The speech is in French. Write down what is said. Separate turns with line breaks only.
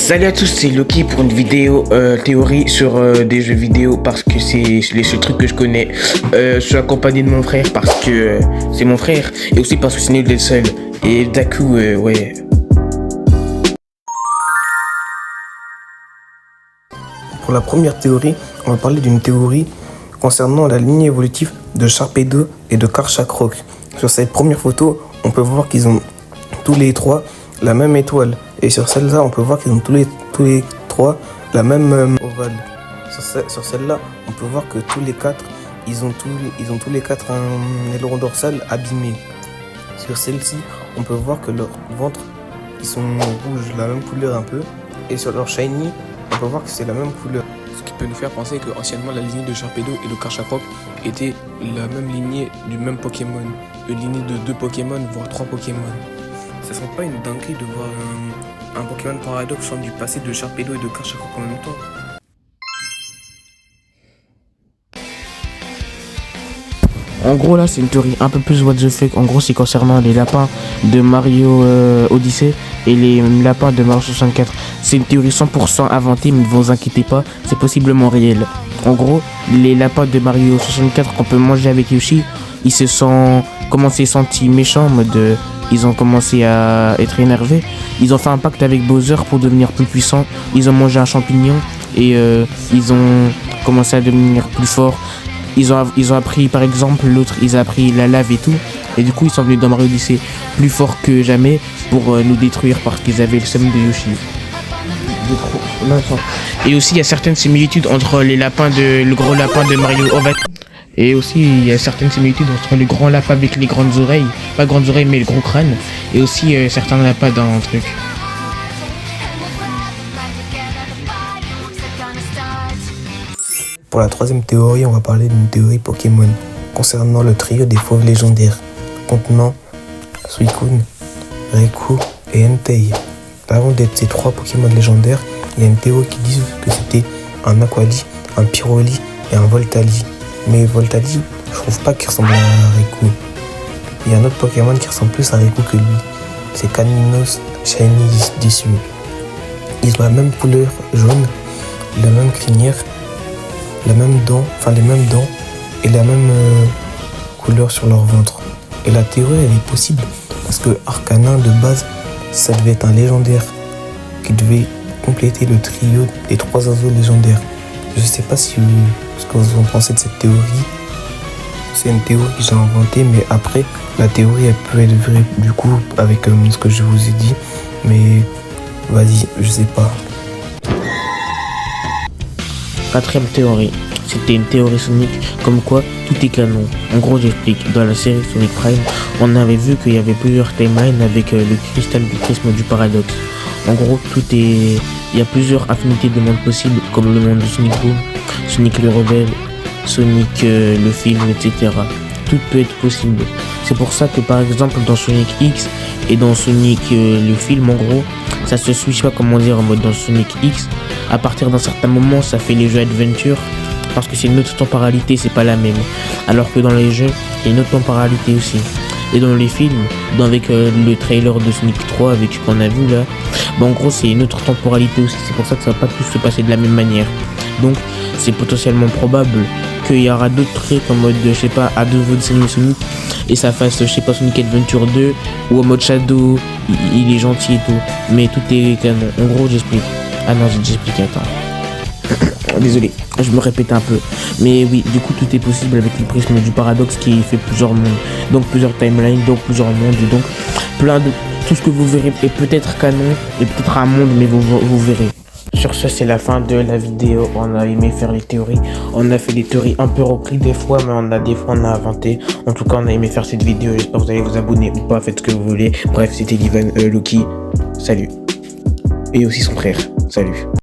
Salut à tous, c'est Loki pour une vidéo théorie sur des jeux vidéo parce que c'est les seuls trucs que je connais. Je suis accompagné de mon frère parce que c'est mon frère et aussi parce que c'est nul d'être seul. Et d'un coup, ouais.
Pour la première théorie, on va parler d'une théorie concernant la lignée évolutive de Sharpedo et de Karchakroc. Sur cette première photo, on peut voir qu'ils ont tous les trois la même étoile. Et sur celle-là, on peut voir qu'ils ont tous les trois la même ovale. Sur celle-là, on peut voir que tous les quatre, ils ont tous les quatre un aileron dorsal abîmé. Sur celle-ci, on peut voir que leur ventre, ils sont rouges, la même couleur un peu. Et sur leur shiny, on peut voir que c'est la même couleur.
Ce qui peut nous faire penser que anciennement la lignée de Sharpedo et de Karchakroc était la même lignée du même Pokémon. Une lignée de 2 Pokémon, voire 3 Pokémon. Ça serait pas une dinguerie de voir un Pokémon paradoxe du passé de Sharpedo et de Karchakroc en même temps?
En gros, là, c'est une théorie un peu plus what the fuck. En gros, c'est concernant les lapins de Mario Odyssey et les lapins de Mario 64. C'est une théorie 100% inventée, mais ne vous inquiétez pas, c'est possiblement réel. En gros, les lapins de Mario 64 qu'on peut manger avec Yoshi, ils se sont sentis méchants, en mode ils ont commencé à être énervés. Ils ont fait un pacte avec Bowser pour devenir plus puissants. Ils ont mangé un champignon et ils ont commencé à devenir plus forts. Ils ont appris, par exemple, l'autre, ils ont appris la lave et tout. Et du coup, ils sont venus dans Mario Odyssey plus forts que jamais pour nous détruire parce qu'ils avaient le seum de Yoshi. Et aussi, il y a certaines similitudes entre le gros lapin de Mario Odyssey. Et aussi, il y a certaines similitudes entre le grand lapin avec les grandes oreilles. Pas grandes oreilles, mais le gros crâne. Et aussi, certains lapins dans un truc.
Pour la troisième théorie, on va parler d'une théorie Pokémon concernant le trio des fauves légendaires, contenant Suicune, Raikou et Entei. Avant d'être ces 3 Pokémon légendaires, il y a une théorie qui dit que c'était un Aquali, un Pyroli et un Voltali. Mais Voltali, je trouve pas qu'il ressemble à Raikou. Il y a un autre Pokémon qui ressemble plus à Raikou que lui. C'est Caninos Shiny Dissu. Ils ont la même couleur jaune, la même crinière, les mêmes dents et la même couleur sur leur ventre. Et la théorie, elle est possible parce que Arcanin de base, ça devait être un légendaire qui devait compléter le trio des 3 oiseaux légendaires. Je sais pas ce que vous en pensez de cette théorie. C'est une théorie que j'ai inventée, mais après, la théorie, elle peut être vraie du coup avec ce que je vous ai dit. Mais vas-y, je sais pas.
Quatrième théorie, c'était une théorie Sonic, comme quoi tout est canon. En gros, j'explique. Dans la série Sonic Prime, on avait vu qu'il y avait plusieurs timelines avec le cristal du prisme du paradoxe. En gros, il y a plusieurs affinités de mondes possibles, comme le monde de Sonic Boom, Sonic le Rebelle, Sonic le film, etc. Tout peut être possible. C'est pour ça que par exemple dans Sonic X et dans Sonic le film, en gros, ça se switch pas, comment dire, en mode dans Sonic X. À partir d'un certain moment, ça fait les jeux Adventure parce que c'est une autre temporalité, c'est pas la même. Alors que dans les jeux, il y a une autre temporalité aussi. Et dans les films, avec le trailer de Sonic 3 avec ce qu'on a vu là, en gros c'est une autre temporalité aussi. C'est pour ça que ça va pas tous se passer de la même manière. Donc c'est potentiellement probable qu'il y aura d'autres trucs en mode, je sais pas, à nouveau de Sonic et ça fasse, je sais pas, Sonic Adventure 2 ou en mode Shadow, il est gentil et tout. Mais tout est canon. En gros, j'explique. Ah non, j'ai déjà expliqué, attends. Désolé, je me répète un peu. Mais oui, du coup, tout est possible avec le prisme du paradoxe qui fait plusieurs mondes. Donc plusieurs timelines, donc plusieurs mondes, donc plein de... Tout ce que vous verrez est peut-être canon, et peut-être un monde, mais vous verrez. Sur ce, c'est la fin de la vidéo. On a aimé faire les théories. On a fait des théories un peu repris des fois, mais des fois on a inventé. En tout cas, on a aimé faire cette vidéo. J'espère que vous allez vous abonner ou pas, faites ce que vous voulez. Bref, c'était Livan Loki. Salut. Et aussi son frère. Salut.